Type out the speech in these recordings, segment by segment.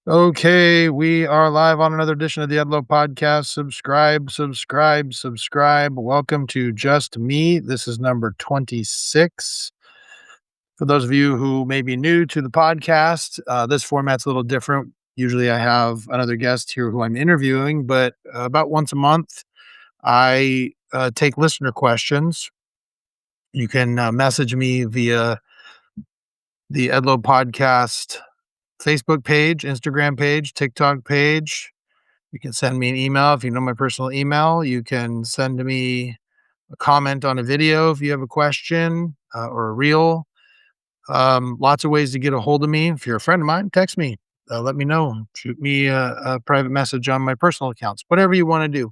Okay, we are live on another edition of the Edlow podcast. Subscribe, subscribe, subscribe. Welcome to Just Me. This is number 26. For those of you who may be new to the podcast, this format's a little different. Usually I have another guest here who I'm interviewing, but about once a month, I take listener questions. You can message me via the Edlow podcast Facebook page, Instagram page, TikTok page. You can send me an email if you know my personal email. You can send me a comment on a video if you have a question or a reel. Lots of ways to get a hold of me. If you're a friend of mine, text me. Let me know. Shoot me a private message on my personal accounts. Whatever you want to do.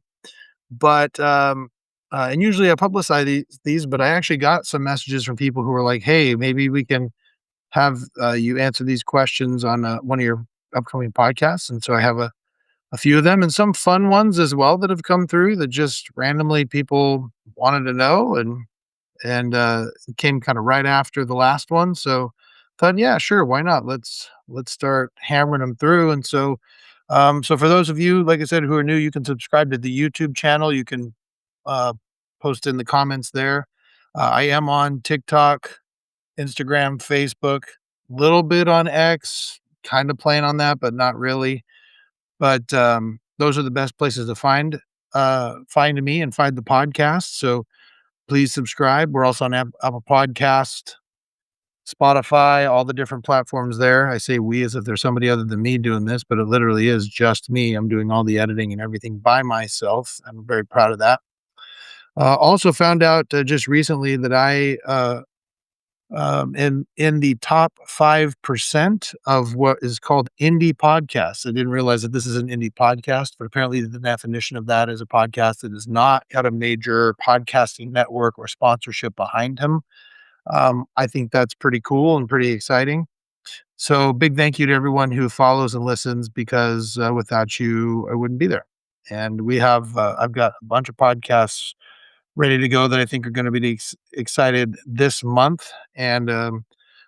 And usually I publicize these, but I actually got some messages from people who were like, "Hey, maybe we can have you answer these questions on one of your upcoming podcasts." And so I have a few of them and some fun ones as well that have come through that just randomly people wanted to know and it came kind of right after the last one. So thought, yeah, sure, why not? Let's start hammering them through. So for those of you, like I said, who are new, you can subscribe to the YouTube channel. You can uh, post in the comments there. I am on TikTok, Instagram, Facebook, little bit on X, kind of playing on that, but not really. But those are the best places to find me and find the podcast. So please subscribe. We're also on Apple Podcast, Spotify, all the different platforms there. I say we as if there's somebody other than me doing this, but it literally is just me. I'm doing all the editing and everything by myself. I'm very proud of that. Also found out just recently that in the top 5% of what is called indie podcasts. I didn't realize that this is an indie podcast, but apparently the definition of that is a podcast that has not got a major podcasting network or sponsorship behind him. I think that's pretty cool and pretty exciting. So big thank you to everyone who follows and listens because without you, I wouldn't be there. And I've got a bunch of podcasts ready to go that I think are going to be excited this month, and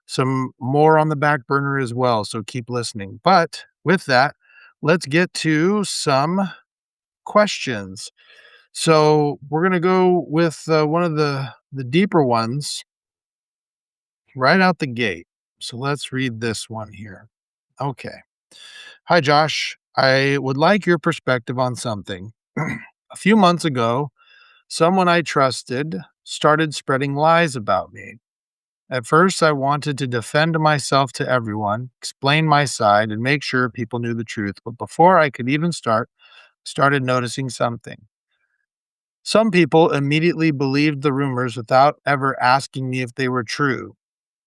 some more on the back burner as well. So keep listening. But with that, let's get to some questions. So we're going to go with one of the deeper ones right out the gate. So let's read this one here. Okay. Hi, Josh. I would like your perspective on something. A few months ago, someone I trusted started spreading lies about me. At first, I wanted to defend myself to everyone, explain my side, and make sure people knew the truth. But before I could even started noticing something. Some people immediately believed the rumors without ever asking me if they were true.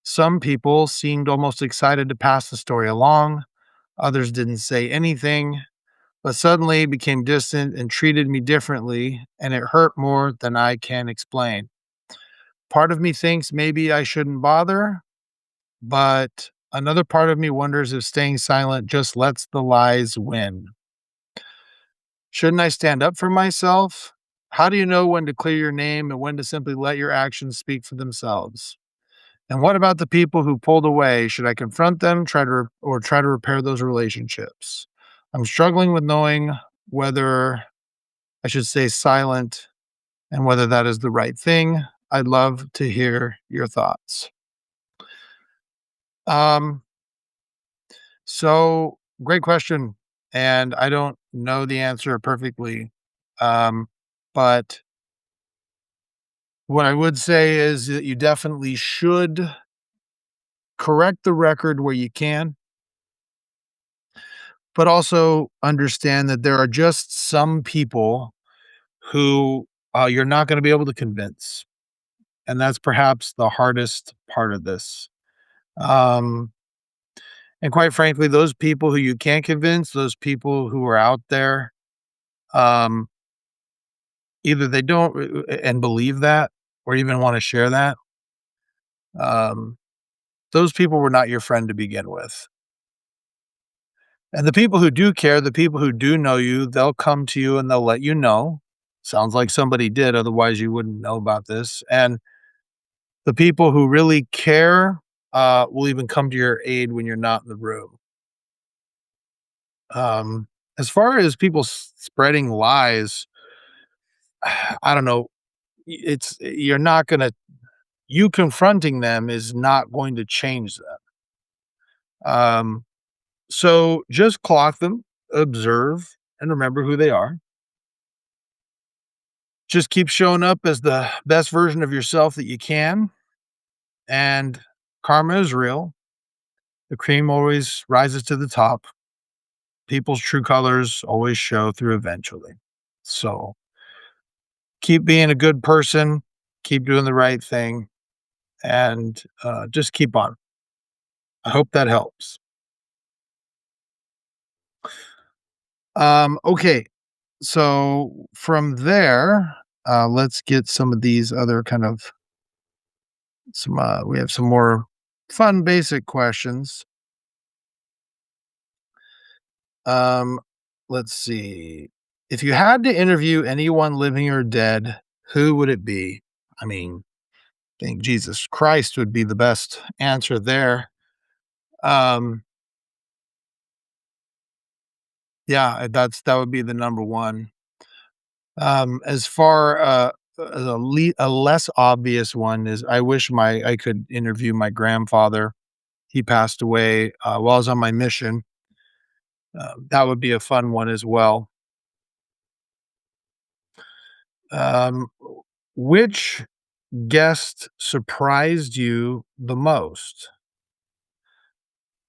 Some people seemed almost excited to pass the story along. Others didn't say anything, but suddenly became distant and treated me differently, and it hurt more than I can explain. Part of me thinks maybe I shouldn't bother, but another part of me wonders if staying silent just lets the lies win. Shouldn't I stand up for myself? How do you know when to clear your name and when to simply let your actions speak for themselves? And what about the people who pulled away? Should I confront them, try to repair those relationships? I'm struggling with knowing whether I should stay silent and whether that is the right thing. I'd love to hear your thoughts. Um, so great question. And I don't know the answer perfectly. Um, but what I would say is that you definitely should correct the record where you can, but also understand that there are just some people who you're not going to be able to convince. And that's perhaps the hardest part of this. Um, and quite frankly, those people who you can't convince, those people who are out there, um, either they don't and believe that or even want to share that. Um, those people were not your friend to begin with. And the people who do care, the people who do know you, they'll come to you and they'll let you know. Sounds like somebody did, otherwise you wouldn't know about this. And the people who really care will even come to your aid when you're not in the room. Um, as far as people spreading lies, I don't know. It's you're not gonna you confronting them is not going to change them. Um, so just clock them, observe, and remember who they are. Just keep showing up as the best version of yourself that you can, and karma is real. The cream always rises to the top. People's true colors always show through eventually. So keep being a good person, keep doing the right thing, and just keep on. I hope that helps. Okay, so from there, let's get some of these other kind of some. We have some more fun, basic questions. Um, let's see. If you had to interview anyone living or dead, who would it be? I mean, I think Jesus Christ would be the best answer there. Um, yeah, that would be the number one. As far as a less obvious one is, I wish I could interview my grandfather. He passed away while I was on my mission. That would be a fun one as well. Um, which guest surprised you the most?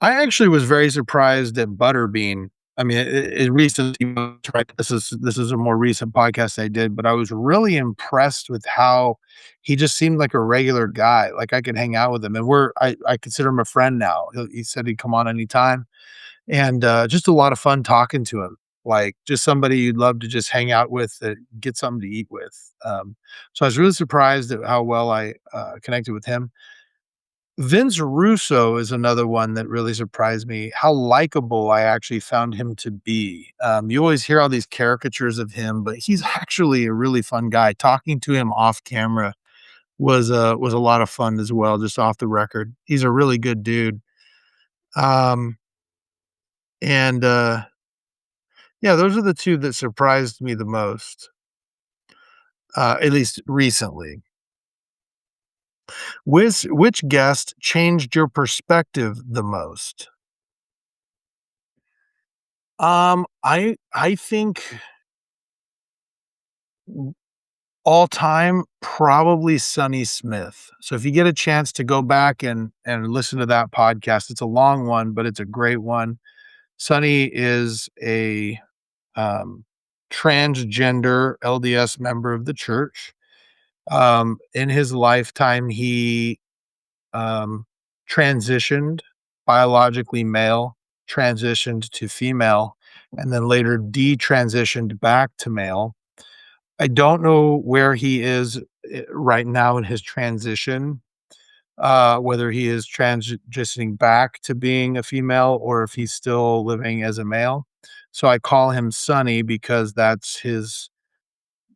I actually was very surprised at Butterbean. I mean, it recently, right? This is a more recent podcast I did, but I was really impressed with how he just seemed like a regular guy. Like I could hang out with him, and I consider him a friend now. He said he'd come on anytime, and just a lot of fun talking to him. Like just somebody you'd love to just hang out with, get something to eat with. So I was really surprised at how well I connected with him. Vince Russo is another one that really surprised me, how likable I actually found him to be. You always hear all these caricatures of him, but he's actually a really fun guy. Talking to him off camera was a lot of fun as well, just off the record. He's a really good dude. Um, and yeah, those are the 2 that surprised me the most, at least recently. Which guest changed your perspective the most? I think all time, probably Sonny Smith. So if you get a chance to go back and listen to that podcast, it's a long one, but it's a great one. Sonny is a um, transgender LDS member of the church. In his lifetime, he um, transitioned biologically male, transitioned to female, and then later detransitioned back to male. I don't know where he is right now in his transition, whether he is transitioning back to being a female or if he's still living as a male. So I call him Sonny because that's his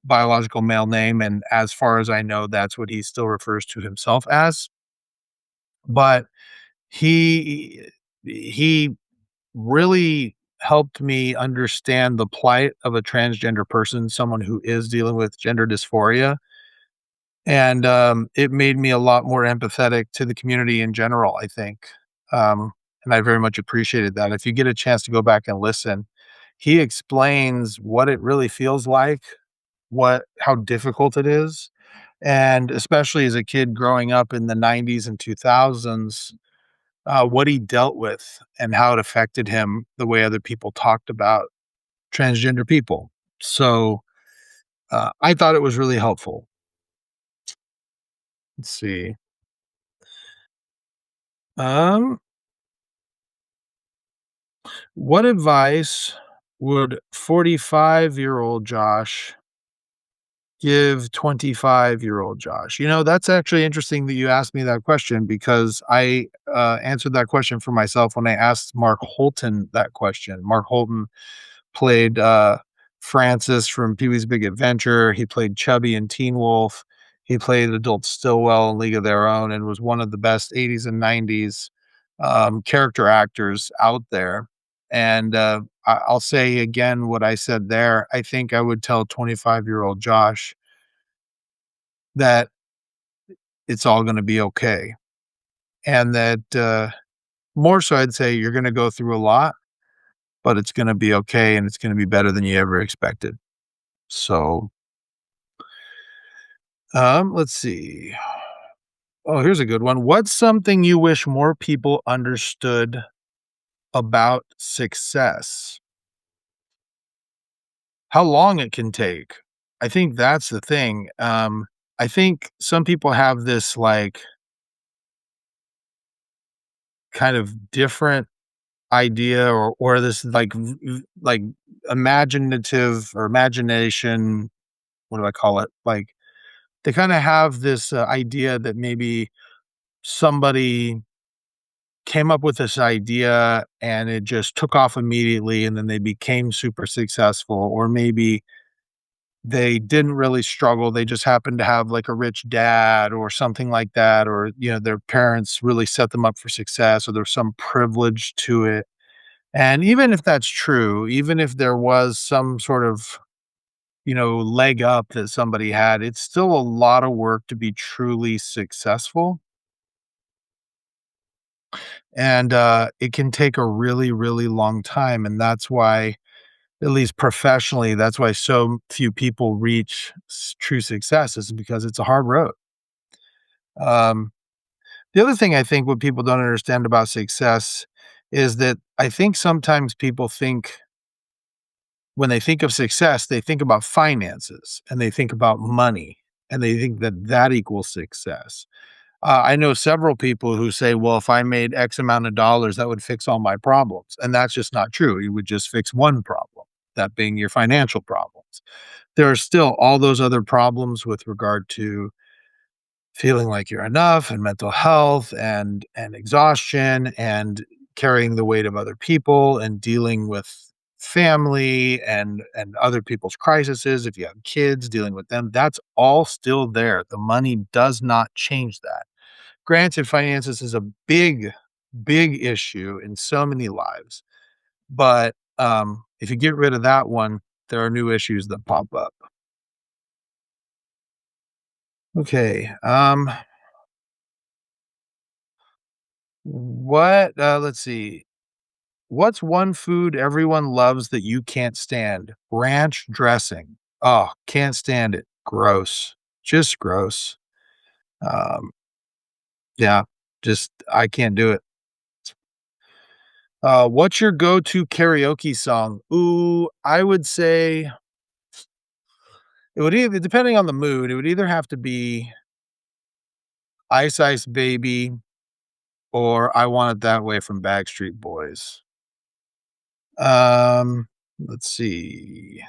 biological male name, and as far as I know, that's what he still refers to himself as. But he he really helped me understand the plight of a transgender person, someone who is dealing with gender dysphoria, and, it made me a lot more empathetic to the community in general, I think, and I very much appreciated that. If you get a chance to go back and listen, he explains what it really feels like, what how difficult it is, and especially as a kid growing up in the '90s and 2000s, what he dealt with and how it affected him the way other people talked about transgender people. So, I thought it was really helpful. Let's see. Um, what advice would 45-year-old Josh give 25-year-old Josh? You know, that's actually interesting that you asked me that question because I answered that question for myself when I asked Mark Holton that question. Mark Holton played Francis from Pee Wee's Big Adventure. He played Chubby in Teen Wolf. He played Adult Stillwell in League of Their Own and was one of the best 80s and 90s character actors out there. And I'll say again what I said there. I think I would tell 25-year-old Josh that it's all going to be okay. And that more so, I'd say you're going to go through a lot, but it's going to be okay and it's going to be better than you ever expected. So, let's see. Oh, here's a good one. What's something you wish more people understood about success? How long it can take. I think that's the thing. I think some people have this like kind of different idea or this like like imaginative or imagination. What do I call it? Like they kind of have this idea that maybe somebody came up with this idea and it just took off immediately and then they became super successful, or maybe they didn't really struggle, they just happened to have, like, a rich dad or something like that, or, their parents really set them up for success, or there's some privilege to it, and even if that's true, even if there was some sort of, leg up that somebody had, it's still a lot of work to be truly successful, and, it can take a really, really long time, and that's why, at least professionally, that's why so few people reach true success is because it's a hard road. Um, the other thing I think what people don't understand about success is that I think sometimes people think when they think of success, they think about finances and they think about money and they think that that equals success. I know several people who say, well, if I made X amount of dollars, that would fix all my problems. And that's just not true. You would just fix one problem, that being your financial problems. There are still all those other problems with regard to feeling like you're enough and mental health and exhaustion and carrying the weight of other people and dealing with family and other people's crises. If you have kids, dealing with them, that's all still there. The money does not change that. Granted, finances is a big, big issue in so many lives, but, if you get rid of that one, there are new issues that pop up. Okay, let's see. What's one food everyone loves that you can't stand? Ranch dressing. Oh, can't stand it. Gross. Just gross. Um, yeah, just I can't do it. What's your go-to karaoke song? Ooh, I would say it would either depending on the mood, it would either have to be Ice Ice Baby or I Want It That Way from Backstreet Boys. Let's see.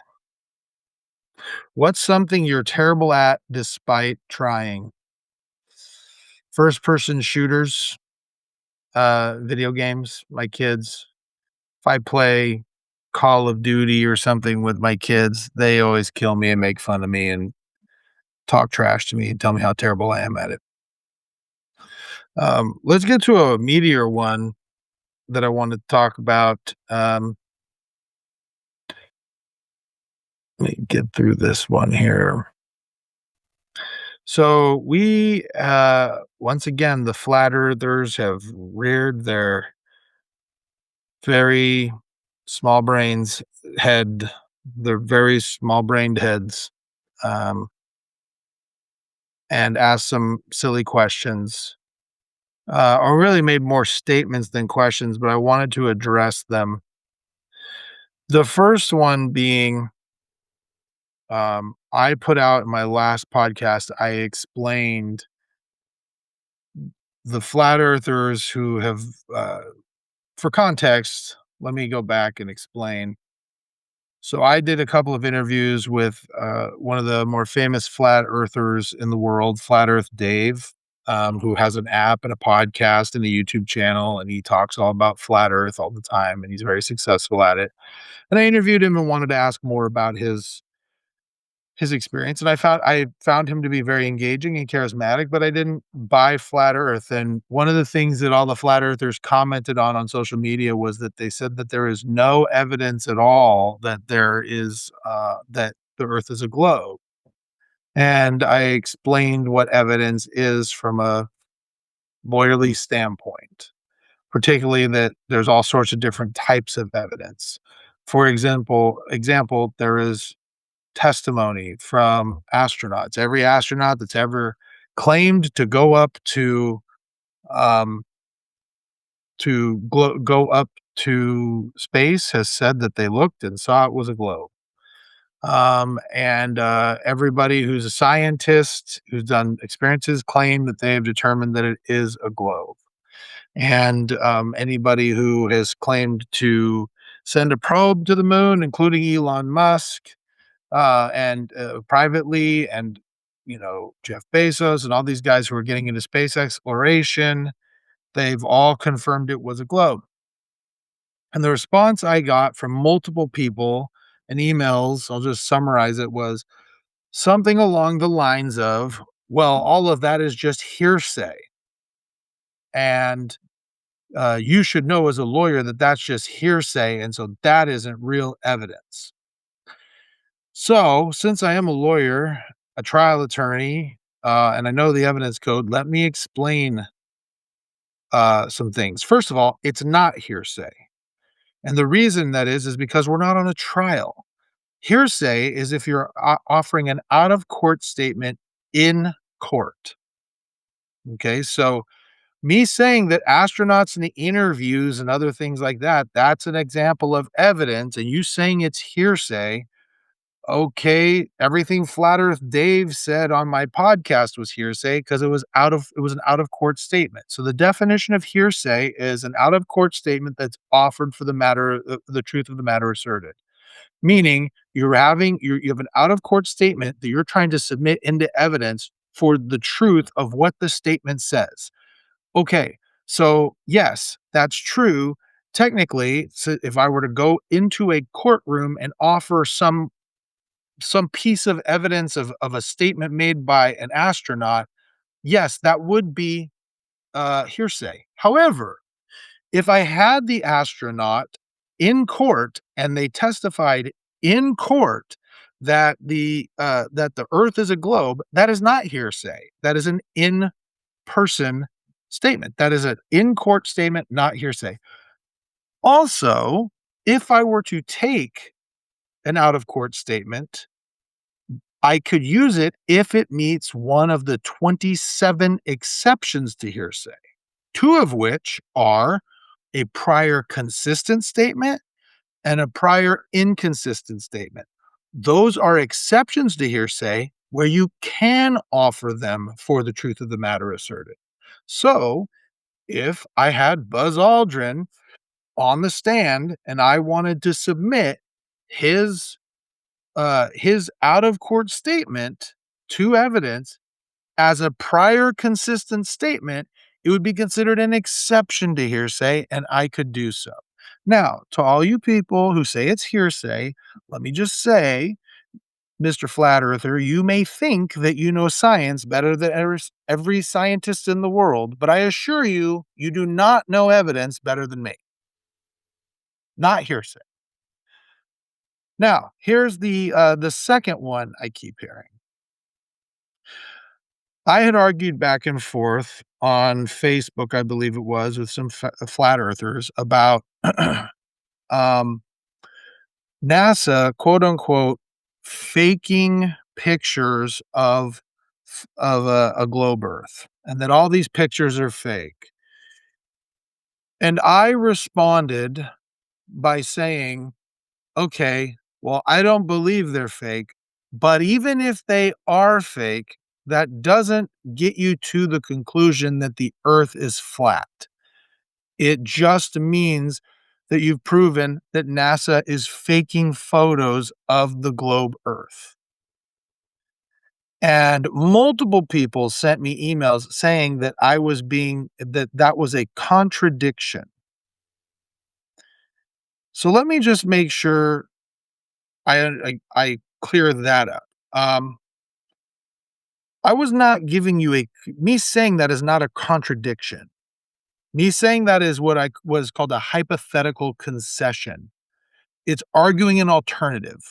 What's something you're terrible at despite trying? First person shooters, video games, my kids. If I play Call of Duty or something with my kids, they always kill me and make fun of me and talk trash to me and tell me how terrible I am at it. Let's get to a meteor one that I want to talk about. Let me get through this one here. So once again, the flat earthers have reared their very small brains head, their very small brained heads, um, and asked some silly questions, or really made more statements than questions, but I wanted to address them. The first one being, I put out in my last podcast, I explained the flat earthers who have, for context, let me go back and explain. So I did a couple of interviews with one of the more famous flat earthers in the world, Flat Earth Dave, who has an app and a podcast and a YouTube channel, and he talks all about flat Earth all the time, and he's very successful at it. And I interviewed him and wanted to ask more about his experience, and I found him to be very engaging and charismatic, but I didn't buy flat Earth, and one of the things that all the flat earthers commented on social media was that they said that there is no evidence at all that that the Earth is a globe, and I explained what evidence is from a lawyerly standpoint, particularly that there's all sorts of different types of evidence. For example, there is testimony from astronauts. Every astronaut that's ever claimed to go up um, go up to space has said that they looked and saw it was a globe. And everybody who's a scientist who's done experiences claim that they have determined that it is a globe. And anybody who has claimed to send a probe to the moon, including Elon Musk, and privately, and Jeff Bezos and all these guys who are getting into space exploration, they've all confirmed it was a globe. And the response I got from multiple people and emails, I'll just summarize it, was something along the lines of, "Well, all of that is just hearsay, and you should know as a lawyer that that's just hearsay, and so that isn't real evidence." So, since I am a lawyer, a trial attorney, and I know the evidence code, let me explain some things. First of all, it's not hearsay. And the reason that is because we're not on a trial. Hearsay is if you're offering an out of court statement in court. Okay. So, me saying that astronauts in the interviews and other things like that, that's an example of evidence. And you saying it's hearsay. Okay, everything Flat Earth Dave said on my podcast was hearsay because it was an out of court statement. So the definition of hearsay is an out of court statement that's offered for the truth of the matter asserted. Meaning you have an out of court statement that you're trying to submit into evidence for the truth of what the statement says. Okay, so yes, that's true. Technically, so if I were to go into a courtroom and offer some piece of evidence of a statement made by an astronaut, yes, that would be hearsay. However, if I had the astronaut in court and they testified in court that the Earth is a globe, that is not hearsay. That is an in person statement. That is an in court statement, not hearsay. Also, if I were to take an out of court statement, I could use it if it meets one of the 27 exceptions to hearsay, two of which are a prior consistent statement and a prior inconsistent statement. Those are exceptions to hearsay where you can offer them for the truth of the matter asserted. So, if I had Buzz Aldrin on the stand and I wanted to submit his his out of court statement to evidence as a prior consistent statement, it would be considered an exception to hearsay, and I could do so. Now, to all you people who say it's hearsay, let me just say, Mr. Flat Earther, you may think that you know science better than every scientist in the world, but I assure you, you do not know evidence better than me. Not hearsay. Now, here's the second one I keep hearing. I had argued back and forth on Facebook, I believe it was, with some flat earthers about um, NASA, quote unquote, faking pictures of a globe Earth, and that all these pictures are fake. And I responded by saying, okay, well, I don't believe they're fake, but even if they are fake, that doesn't get you to the conclusion that the earth is flat. It just means that you've proven that NASA is faking photos of the globe Earth. And multiple people sent me emails saying that that was a contradiction. So let me just make sure I clear that up. Um, I was not giving you a me saying that is not a contradiction. Me saying that is what I was called a hypothetical concession. It's arguing an alternative.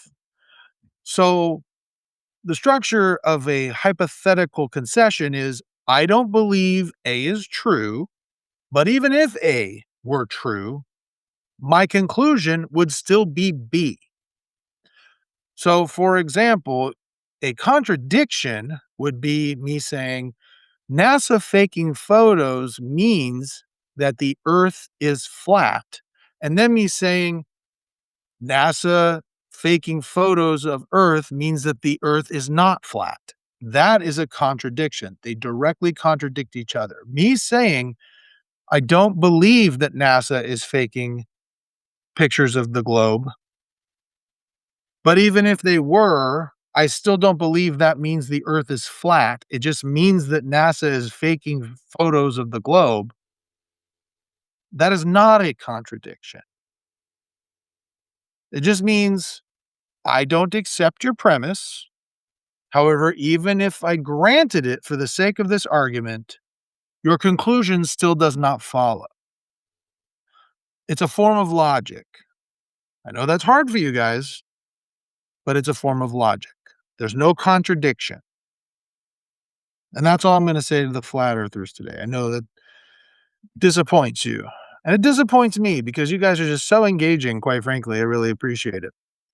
So the structure of a hypothetical concession is I don't believe A is true, but even if A were true, my conclusion would still be B. So, for example, a contradiction would be me saying NASA faking photos means that the earth is flat. And then me saying NASA faking photos of Earth means that the Earth is not flat. That is a contradiction. They directly contradict each other. Me saying, I don't believe that NASA is faking pictures of the globe, but even if they were, I still don't believe that means the Earth is flat. It just means that NASA is faking photos of the globe. That is not a contradiction. It just means I don't accept your premise. However, even if I granted it for the sake of this argument, your conclusion still does not follow. It's a form of logic. I know that's hard for you guys, but it's a form of logic. There's no contradiction. And that's all I'm going to say to the flat earthers today. I know that disappoints you. And it disappoints me because you guys are just so engaging, quite frankly. I really appreciate it.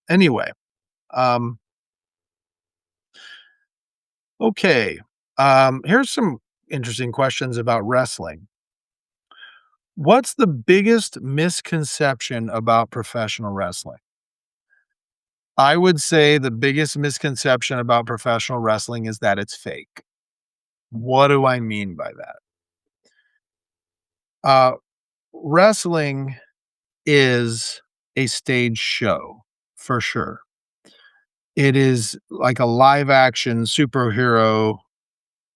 Anyway, um, okay. Here's some interesting questions about wrestling. What's the biggest misconception about professional wrestling? I would say the biggest misconception about professional wrestling is that it's fake. What do I mean by that? Uh, Wrestling is a stage show for sure. It is like a live action superhero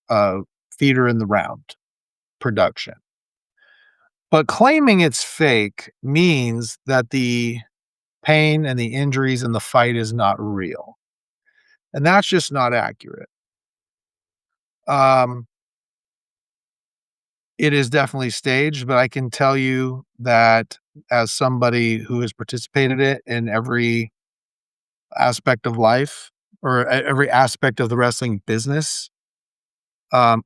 uh, theater in the round production. But claiming it's fake means that the pain and the injuries and the fight is not real. And that's just not accurate. Um, it is definitely staged, but I can tell you that as somebody who has participated it in every aspect of life or every aspect of the wrestling business,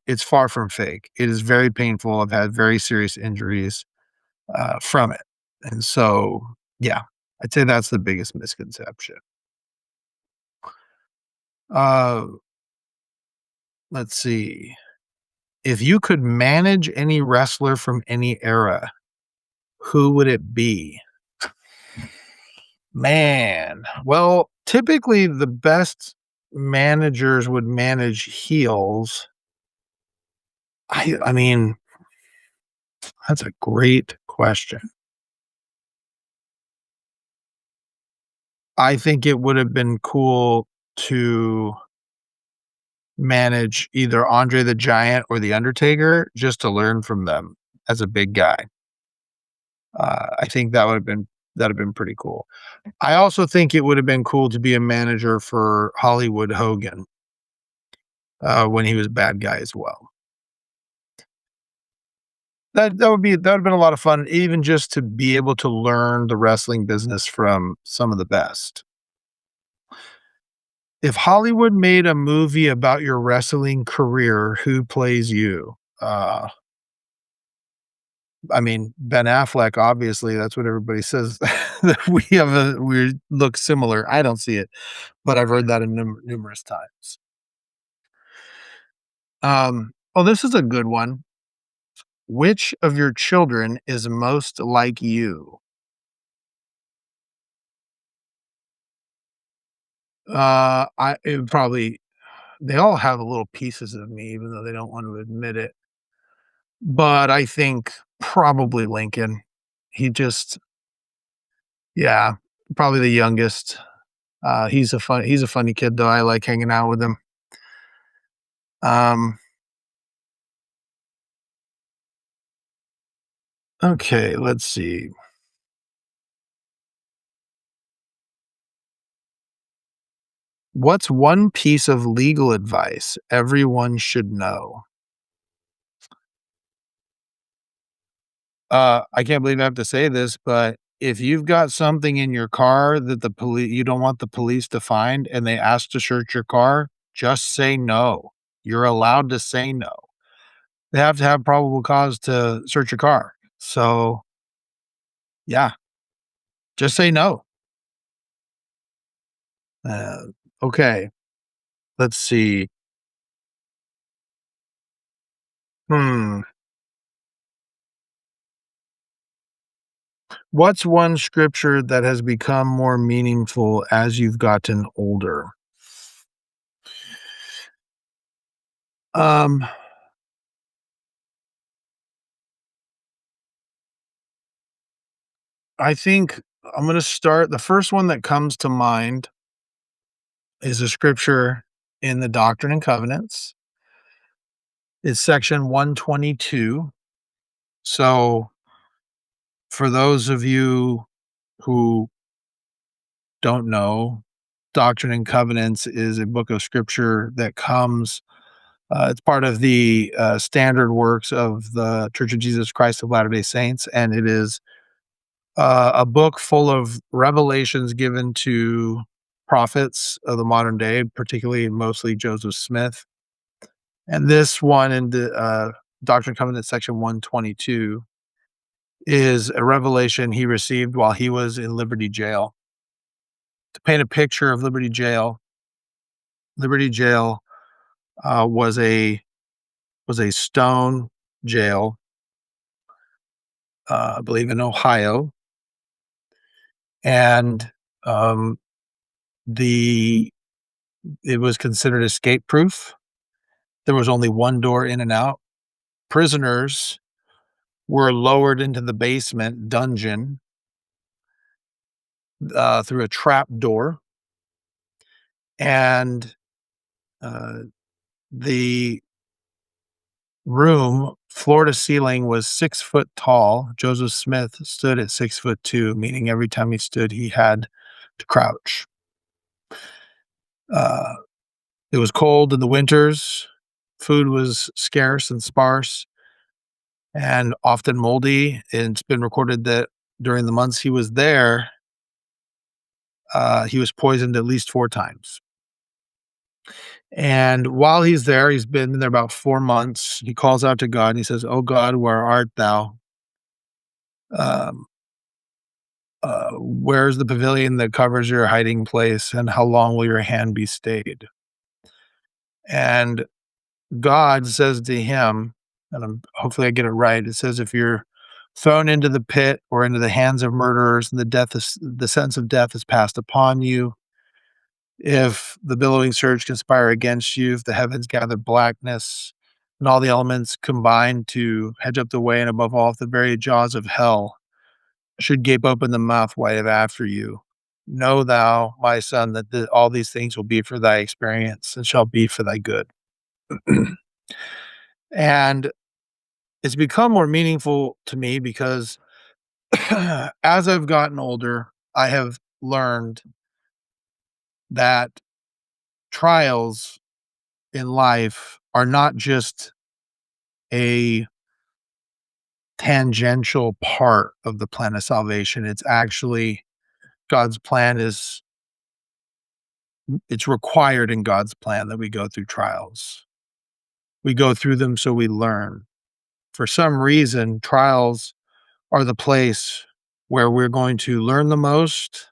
it's far from fake. It is very painful. I've had very serious injuries from it. And so, yeah, I'd say that's the biggest misconception. Uh, let's see. If you could manage any wrestler from any era, who would it be? Man, well, typically the best managers would manage heels. I mean, that's a great question. I think it would have been cool to manage either Andre the Giant or The Undertaker just to learn from them as a big guy. I think that'd have been pretty cool. I also think it would have been cool to be a manager for Hollywood Hogan, when he was a bad guy as well. That would have been a lot of fun, even just to be able to learn the wrestling business from some of the best. If Hollywood made a movie about your wrestling career, who plays you? I mean, Ben Affleck, obviously, that's what everybody says that we look similar. I don't see it, but I've heard that numerous times. Oh, this is a good one. Which of your children is most like you? I it would probably they all have little pieces of me, even though they don't want to admit it. But I think probably Lincoln. He just, yeah, probably the youngest. He's a funny kid though. I like hanging out with him. Um, okay, let's see. What's one piece of legal advice everyone should know? I can't believe I have to say this, but if you've got something in your car that the police you don't want the police to find and they ask to search your car, just say no. You're allowed to say no. They have to have probable cause to search your car. So, yeah, just say no. Uh, okay, let's see. Hmm. What's one scripture that has become more meaningful as you've gotten older? Um, I think I'm going to start. The first one that comes to mind is a scripture in the Doctrine and Covenants. It's section 122. So, for those of you who don't know, Doctrine and Covenants is a book of scripture that comes, it's part of the standard works of the Church of Jesus Christ of Latter day Saints. And it is a book full of revelations given to prophets of the modern day, particularly mostly Joseph Smith. And this one in the Doctrine and Covenants section 122 is a revelation he received while he was in Liberty Jail. To paint a picture of Liberty Jail was a stone jail, I believe in Ohio, and um, the it was considered escape proof. There was only one door in and out. Prisoners were lowered into the basement dungeon through a trap door, and uh, the room, floor to ceiling, was 6 foot tall. Joseph Smith stood at 6'2", meaning every time he stood, he had to crouch. Uh, it was cold in the winters. Food was scarce and sparse and often moldy. And it's been recorded that during the months he was there, he was poisoned at least 4 times. And while he's there, he's been there about 4 months. He calls out to God and he says, "Oh God, where art thou? Um, where's the pavilion that covers your hiding place? And how long will your hand be stayed?" And God says to him, and hopefully I get it right. It says, "If you're thrown into the pit or into the hands of murderers, and the sentence of death is passed upon you. If the billowing surge conspire against you, if the heavens gather blackness, and all the elements combine to hedge up the way, and above all, if the very jaws of hell should gape open the mouth wide after you, know thou, my son, that all these things will be for thy experience and shall be for thy good." And it's become more meaningful to me because as I've gotten older, I have learned that trials in life are not just a tangential part of the plan of salvation. It's actually God's plan is it's required in God's plan that we go through trials. We go through them so we learn. For some reason, trials are the place where we're going to learn the most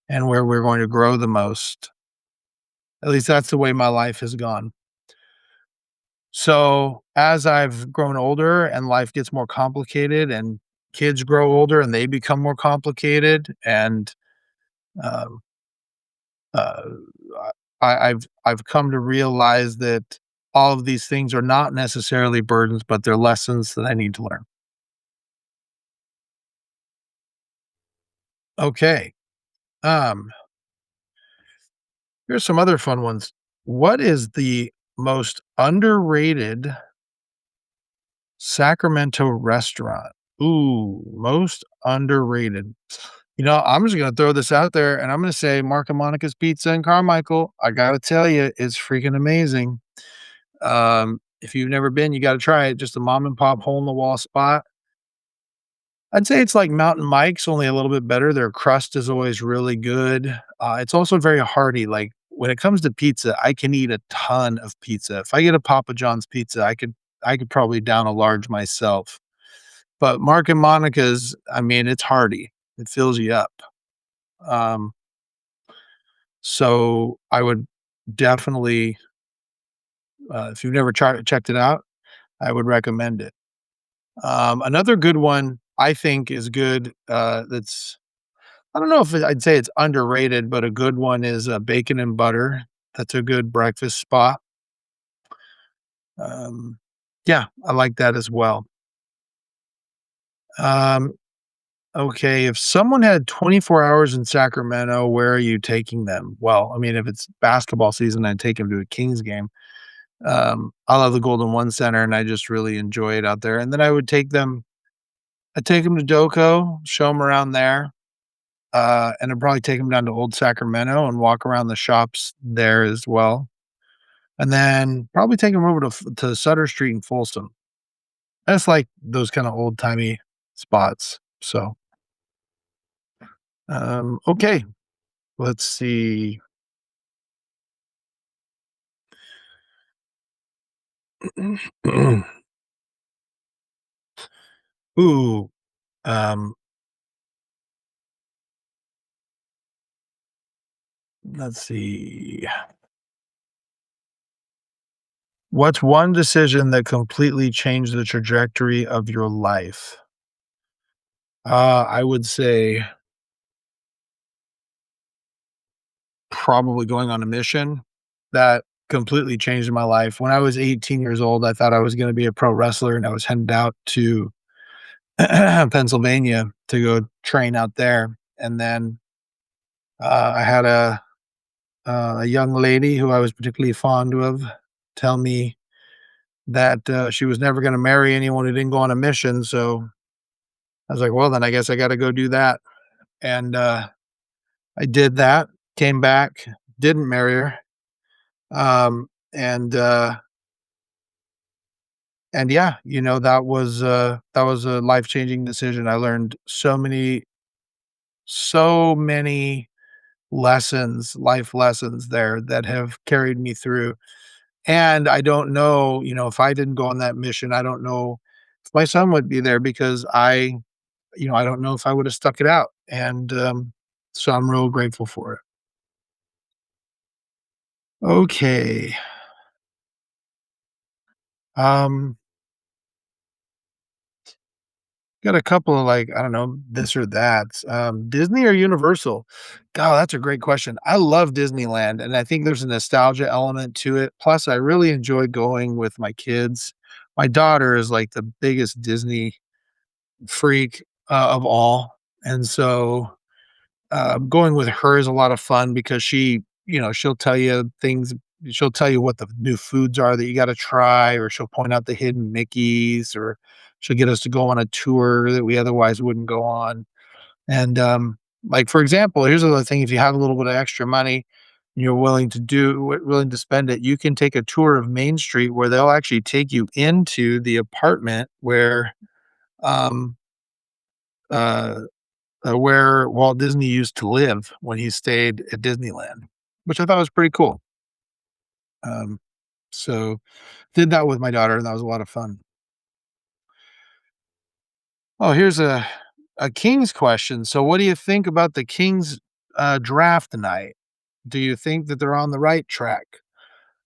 and where we're going to grow the most. At least that's the way my life has gone. So, as I've grown older and life gets more complicated and kids grow older and they become more complicated and um, uh, I've come to realize that all of these things are not necessarily burdens, but they're lessons that I need to learn. Okay. Um, Here's some other fun ones. What is the most underrated Sacramento restaurant? Ooh, most underrated. I'm just gonna throw this out there, and I'm gonna say Mark and Monica's Pizza in Carmichael. I gotta tell you, it's freaking amazing. If you've never been, you gotta try it. Just a mom and pop hole in the wall spot. I'd say it's like Mountain Mike's, only a little bit better. Their crust is always really good. It's also very hearty. Like when it comes to pizza, I can eat a ton of pizza. If I get a Papa John's pizza, I could probably down a large myself. But Mark and Monica's, I mean, it's hearty. It fills you up. Um, so I would definitely, if you've never checked it out, I would recommend it. Another good one I think is good. That's I don't know if I'd say it's underrated, but a good one is bacon and butter. That's a good breakfast spot. Um, yeah, I like that as well. Um, okay, if someone had 24 hours in Sacramento, where are you taking them? Well, I mean, if it's basketball season, I'd take them to a Kings game. I love the Golden One Center, and I just really enjoy it out there. And then I'd take them to Doco, show them around there, and I'd probably take them down to Old Sacramento and walk around the shops there as well. And then probably take them over to Sutter Street in Folsom. That's like those kinda old-timey spots. So, okay, let's see. Ooh, um, let's see. What's one decision that completely changed the trajectory of your life? I would say probably going on a mission that completely changed my life. When I was 18 years old, I thought I was gonna be a pro wrestler, and I was headed out to Pennsylvania to go train out there, and then, I had a young lady who I was particularly fond of tell me that, she was never gonna marry anyone who didn't go on a mission, so I was like, "Well, then I guess I gotta go do that," and, I did that, came back, didn't marry her, um, and, uh and yeah, that was a life-changing decision. I learned so many lessons, life lessons there that have carried me through. And I don't know, if I didn't go on that mission, I don't know if my son would be there because I don't know if I would have stuck it out. And so I'm real grateful for it. Okay. Um, got a couple of like, I don't know, this or that. Disney or Universal? God, that's a great question. I love Disneyland, and I think there's a nostalgia element to it. Plus, I really enjoy going with my kids. My daughter is like the biggest Disney freak of all. And so going with her is a lot of fun because she'll tell you things. She'll tell you what the new foods are that you got to try, or she'll point out the hidden Mickeys, or she'll get us to go on a tour that we otherwise wouldn't go on. And like for example, here's another thing: if you have a little bit of extra money, and you're willing to spend it, you can take a tour of Main Street where they'll actually take you into the apartment um, uh, where Walt Disney used to live when he stayed at Disneyland, which I thought was pretty cool. Um, so did that with my daughter, and that was a lot of fun. Oh, here's a Kings question. So what do you think about the Kings draft tonight? Do you think that they're on the right track?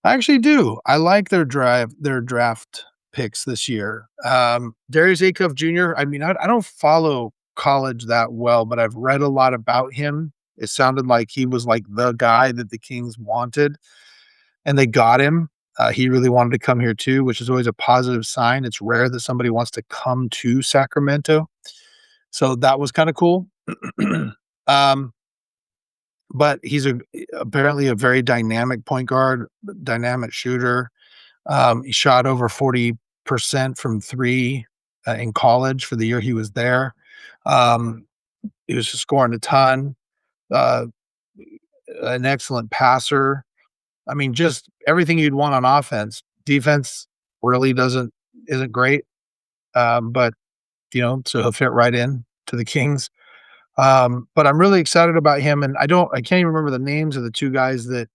I actually do. I like their draft picks this year. Darius Acuff Jr., I mean, I don't follow college that well, but I've read a lot about him. It sounded like he was like the guy that the Kings wanted, and they got him. He really wanted to come here too, which is always a positive sign. It's rare that somebody wants to come to Sacramento. So that was kind of cool. um, but he's apparently a very dynamic point guard, dynamic shooter. He shot over 40% from 3, in college for the year he was there. Um, He was scoring a ton, uh, an excellent passer. I mean, just everything you'd want on offense. Defense really doesn't isn't great, but so he'll fit right in to the Kings. But I'm really excited about him, and I can't even remember the names of the two guys that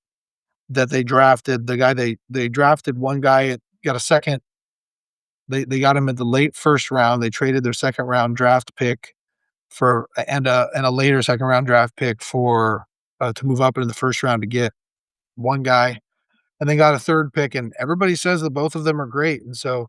they drafted. The guy they drafted one guy got a second. They got him at the late first round. They traded their second round draft pick for and a later second round draft pick for to move up into the first round to get one guy, and they got a third pick. And everybody says that both of them are great. And so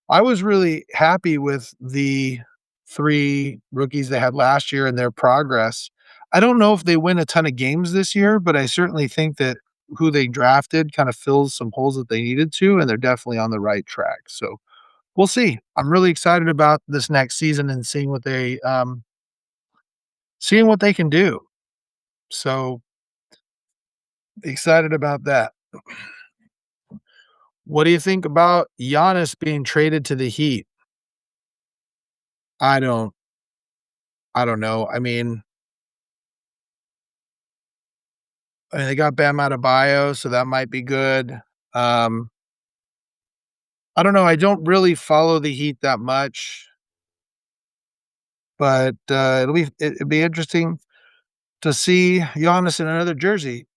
I was really happy with the three rookies they had last year and their progress. I don't know if they win a ton of games this year, but I certainly think that who they drafted kind of fills some holes that they needed to, and they're definitely on the right track. So we'll see. I'm really excited about this next season and seeing what they can do. So excited about that. What do you think about Giannis being traded to the Heat? I don't I don't know. I mean, they got Bam Adebayo, so that might be good. Um, I don't know. I don't really follow the Heat that much, but it'll be interesting to see Giannis in another jersey.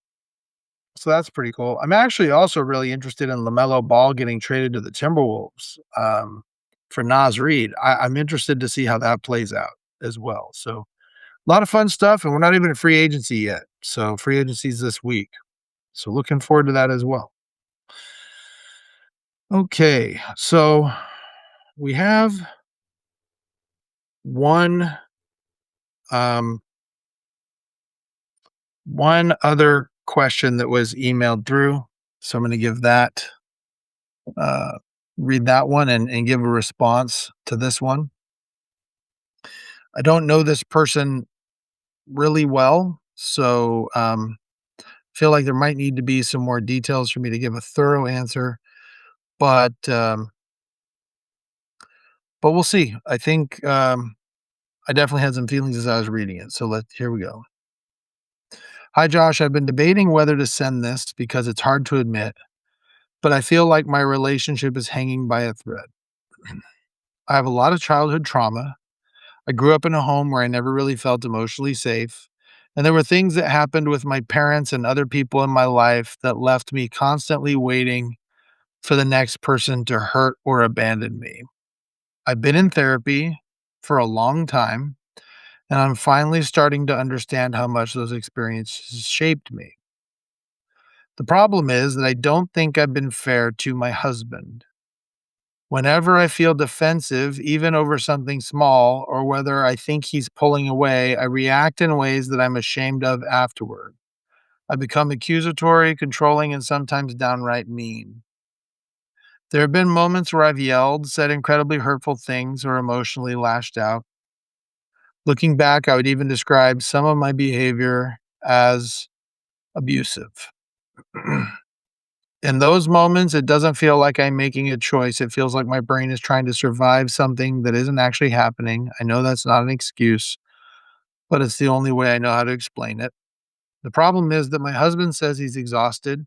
So that's pretty cool. I'm actually also really interested in LaMelo Ball getting traded to the Timberwolves for Naz Reid. I'm interested to see how that plays out as well. So a lot of fun stuff, and we're not even in free agency yet. So free agency is this week. So looking forward to that as well. Okay, so we have one um, one other question that was emailed through. So I'm going to give that uh, read that one and give a response to this one. I don't know this person really well, so feel like there might need to be some more details for me to give a thorough answer. But we'll see. I think I definitely had some feelings as I was reading it. So here we go. Hi, Josh. I've been debating whether to send this because it's hard to admit, but I feel like my relationship is hanging by a thread. I have a lot of childhood trauma. I grew up in a home where I never really felt emotionally safe. And there were things that happened with my parents and other people in my life that left me constantly waiting for the next person to hurt or abandon me. I've been in therapy for a long time, and I'm finally starting to understand how much those experiences shaped me. The problem is that I don't think I've been fair to my husband. Whenever I feel defensive, even over something small, or whether I think he's pulling away, I react in ways that I'm ashamed of afterward. I become accusatory, controlling, and sometimes downright mean. There have been moments where I've yelled, said incredibly hurtful things, or emotionally lashed out. Looking back, I would even describe some of my behavior as abusive. In those moments, it doesn't feel like I'm making a choice. It feels like my brain is trying to survive something that isn't actually happening. I know that's not an excuse, but it's the only way I know how to explain it. The problem is that my husband says he's exhausted.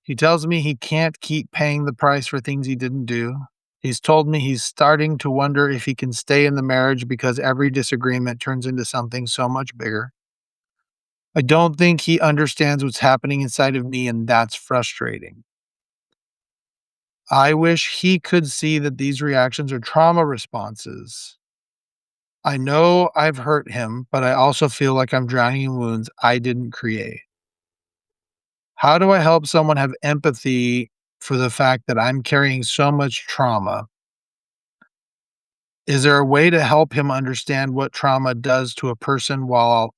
He tells me he can't keep paying the price for things he didn't do. He's told me he's starting to wonder if he can stay in the marriage because every disagreement turns into something so much bigger. I don't think he understands what's happening inside of me, and that's frustrating. I wish he could see that these reactions are trauma responses. I know I've hurt him, but I also feel like I'm drowning in wounds I didn't create. How do I help someone have empathy for the fact that I'm carrying so much trauma? Is there a way to help him understand what trauma does to a person while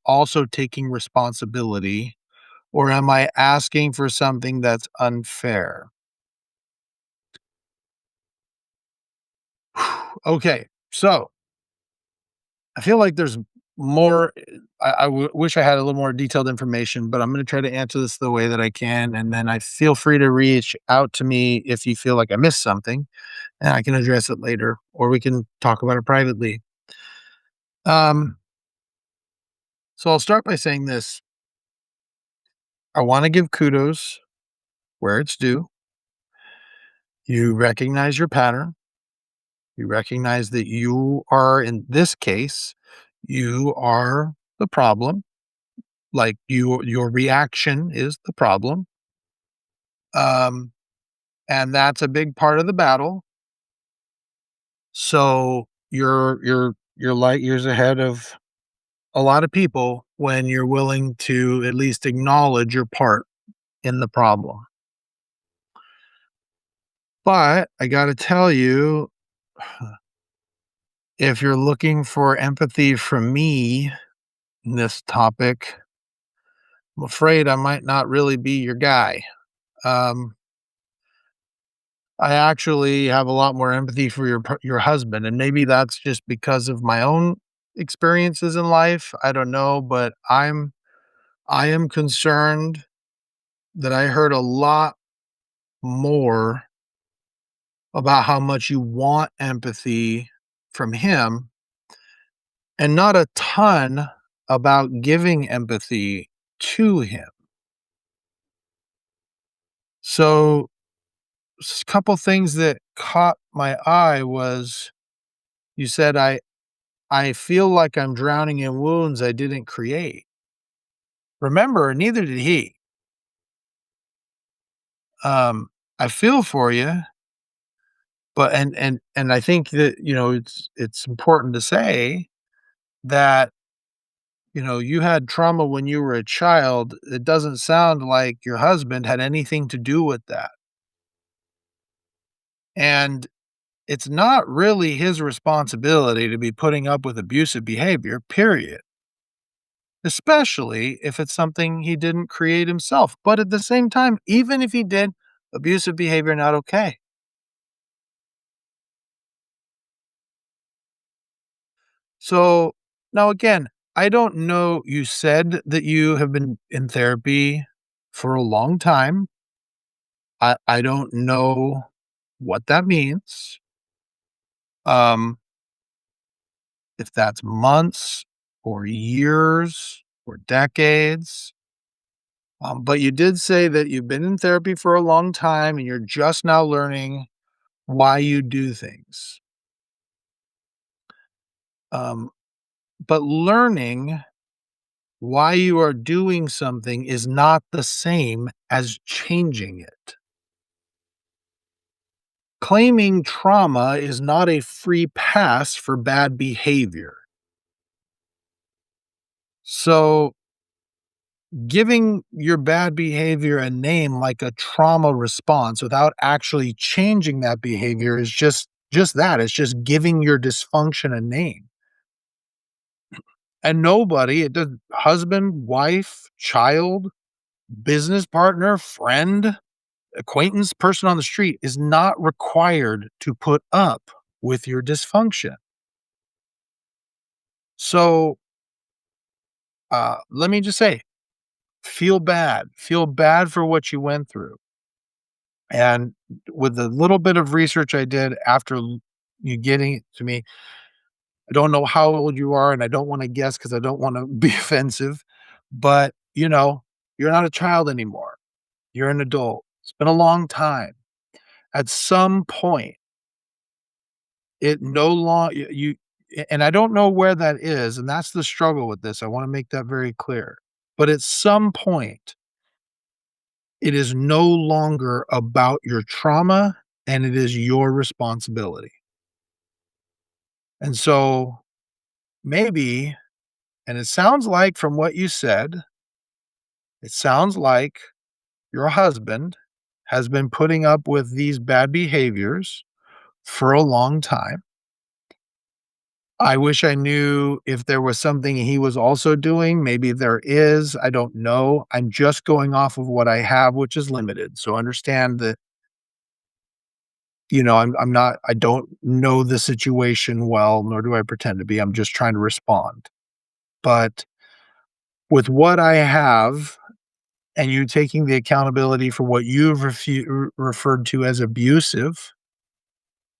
also taking responsibility? Or am I asking for something that's unfair? Okay, so I feel like there's more. Wish I had a little more detailed information, but I'm going to try to answer this the way that I can. And then I feel free to reach out to me if you feel like I missed something and I can address it later, or we can talk about it privately. Um, So I'll start by saying this. I want to give kudos where it's due. You recognize your pattern. You recognize that you are, in this case, you are the problem. Like your reaction is the problem. Um, and that's a big part of the battle. So you're light years ahead of a lot of people when you're willing to at least acknowledge your part in the problem. But I got to tell you, if you're looking for empathy from me in this topic, I'm afraid I might not really be your guy. Um, I actually have a lot more empathy for your husband, and maybe that's just because of my own experiences in life. I don't know, but I am concerned that I heard a lot more about how much you want empathy from him and not a ton about giving empathy to him. So, couple things that caught my eye was you said, I feel like I'm drowning in wounds I didn't create. Remember, neither did he. I feel for you, but and I think that, it's important to say that, you had trauma when you were a child. It doesn't sound like your husband had anything to do with that. And it's not really his responsibility to be putting up with abusive behavior, period, especially if it's something he didn't create himself. But at the same time, even if he did, abusive behavior not okay. So now again, I don't know, you said that you have been in therapy for a long time. I don't know what that means. Um, if that's months or years or decades. But you did say that you've been in therapy for a long time and you're just now learning why you do things. Um, but learning why you are doing something is not the same as changing it. Claiming trauma is not a free pass for bad behavior. So, giving your bad behavior a name like a trauma response without actually changing that behavior is just that. It's just giving your dysfunction a name. And nobody, it does husband, wife, child, business partner, friend, acquaintance, person on the street is not required to put up with your dysfunction. So, let me just say, feel bad for what you went through. And with the little bit of research I did after you getting it to me, I don't know how old you are, and I don't want to guess because I don't want to be offensive, but you're not a child anymore. You're an adult. It's been a long time. At some point, it no longer and I don't know where that is, and that's the struggle with this. I want to make that very clear. But at some point, it is no longer about your trauma and it is your responsibility. And so maybe, and it sounds like from what you said, it sounds like your husband has been putting up with these bad behaviors for a long time. I wish I knew if there was something he was also doing. Maybe there is. I don't know. I'm just going off of what I have, which is limited. So understand that, I'm not, I don't know the situation well, nor do I pretend to be. I'm just trying to respond. But with what I have, and you taking the accountability for what you've referred to as abusive,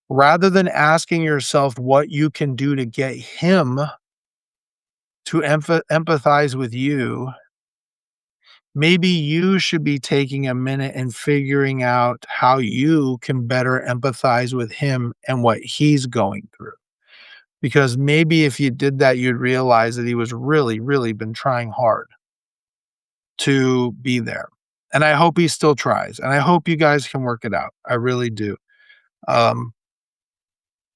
rather than asking yourself what you can do to get him to empathize with you, maybe you should be taking a minute and figuring out how you can better empathize with him and what he's going through. Because maybe if you did that, you'd realize that he was really, really been trying hard to be there. And I hope he still tries. And I hope you guys can work it out. I really do. Um,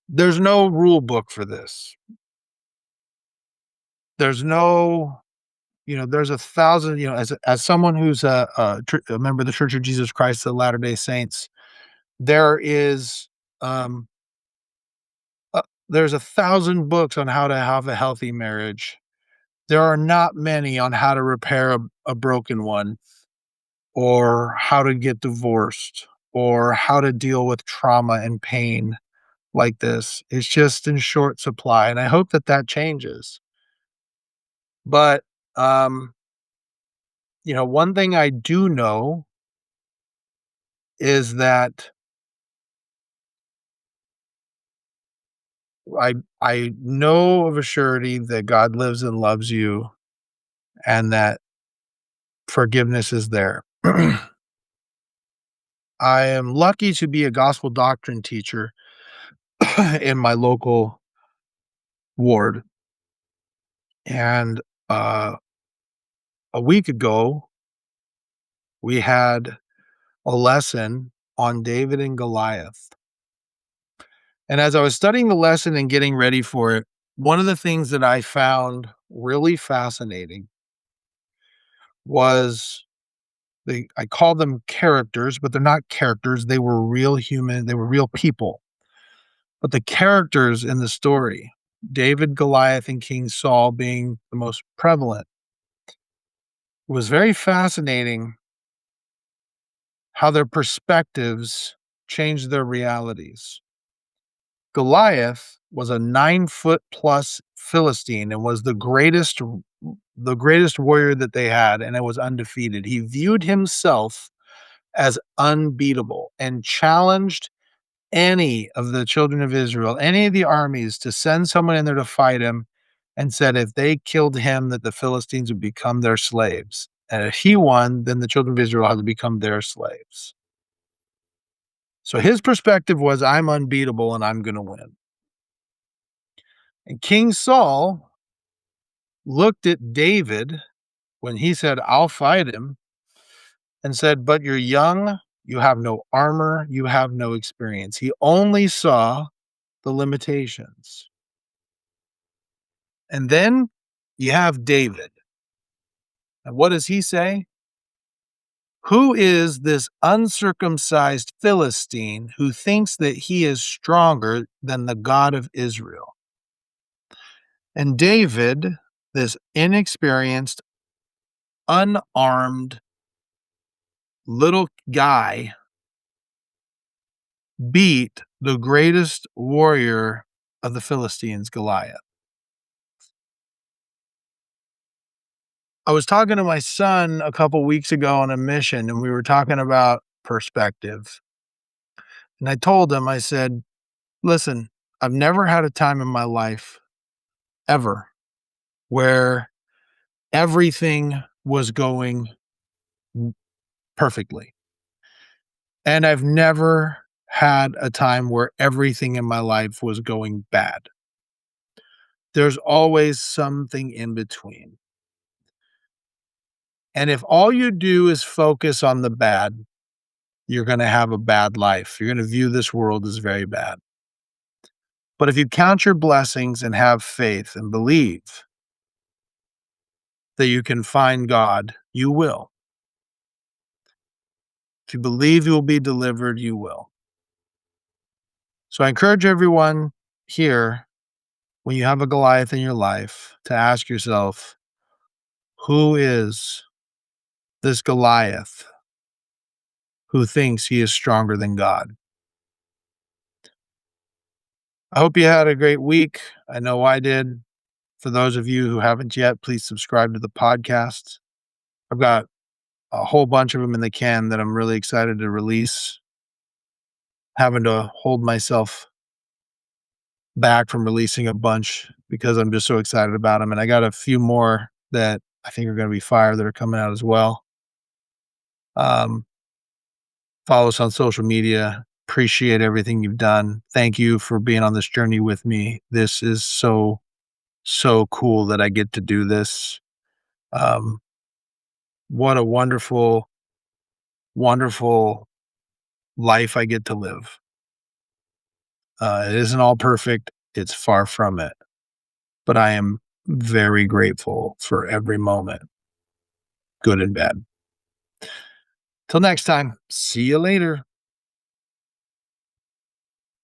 there's no rule book for this. There's no, there's a thousand, as someone who's a member of the Church of Jesus Christ of Latter-day Saints, there is, um, there's 1,000 books on how to have a healthy marriage. There are not many on how to repair a broken one, or how to get divorced, or how to deal with trauma and pain like this. It's just in short supply, and I hope that that changes. But, um, one thing I do know is that I know of a surety that God lives and loves you and that forgiveness is there. I am lucky to be a gospel doctrine teacher in my local ward. And a week ago, we had a lesson on David and Goliath. And as I was studying the lesson and getting ready for it, one of the things that I found really fascinating was I call them characters, but they're not characters. They were real human, they were real people. But the characters in the story, David, Goliath, and King Saul being the most prevalent, was very fascinating how their perspectives changed their realities. Goliath was a 9-foot plus Philistine and was the greatest warrior that they had, and it was undefeated. He viewed himself as unbeatable and challenged any of the children of Israel, any of the armies, to send someone in there to fight him, and said if they killed him, that the Philistines would become their slaves. And if he won, then the children of Israel had to become their slaves. So his perspective was, I'm unbeatable and I'm going to win. And King Saul looked at David when he said, I'll fight him, and said, but you're young, you have no armor, you have no experience. He only saw the limitations. And then you have David. And what does he say? Who is this uncircumcised Philistine who thinks that he is stronger than the God of Israel? And David, this inexperienced, unarmed little guy, beat the greatest warrior of the Philistines, Goliath. I was talking to my son a couple weeks ago on a mission, and we were talking about perspective. And I told him, I said, listen, I've never had a time in my life ever where everything was going perfectly. And I've never had a time where everything in my life was going bad. There's always something in between. And if all you do is focus on the bad, you're going to have a bad life. You're going to view this world as very bad. But if you count your blessings and have faith and believe that you can find God, you will. If you believe you will be delivered, you will. So I encourage everyone here, when you have a Goliath in your life, to ask yourself, who is this Goliath who thinks he is stronger than God? I hope you had a great week. I know I did. For those of you who haven't yet, please subscribe to the podcast. I've got a whole bunch of them in the can that I'm really excited to release. Having to hold myself back from releasing a bunch because I'm just so excited about them. And I got a few more that I think are going to be fire that are coming out as well. Um, Follow us on social media. Appreciate everything you've done. Thank you for being on this journey with me. This is so cool that I get to do this. Um, what a wonderful life I get to live. It isn't all perfect. It's far from it, but I am very grateful for every moment, good and bad. Till next time, see you later.